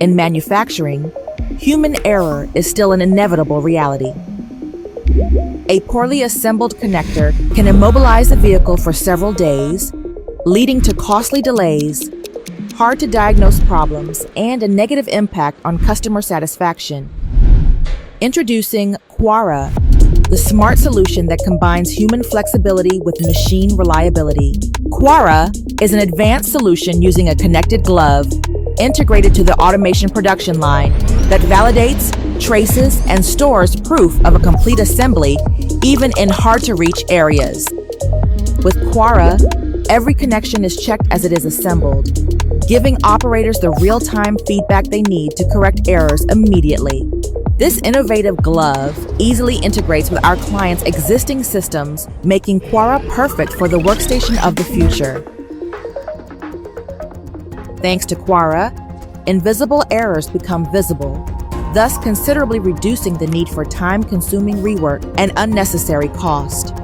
In manufacturing, human error is still an inevitable reality. A poorly assembled connector can immobilize a vehicle for several days, leading to costly delays, hard-to-diagnose problems, and a negative impact on customer satisfaction. Introducing QUARA, the smart solution that combines human flexibility with machine reliability. QUARA is an advanced solution using a connected glove integrated to the automation production line that validates, traces, and stores proof of a complete assembly, even in hard-to-reach areas. With QUARA, every connection is checked as it is assembled, giving operators the real-time feedback they need to correct errors immediately. This innovative glove easily integrates with our clients' existing systems, making QUARA perfect for the workstation of the future. Thanks to QUARA, invisible errors become visible, thus considerably reducing the need for time-consuming rework and unnecessary cost.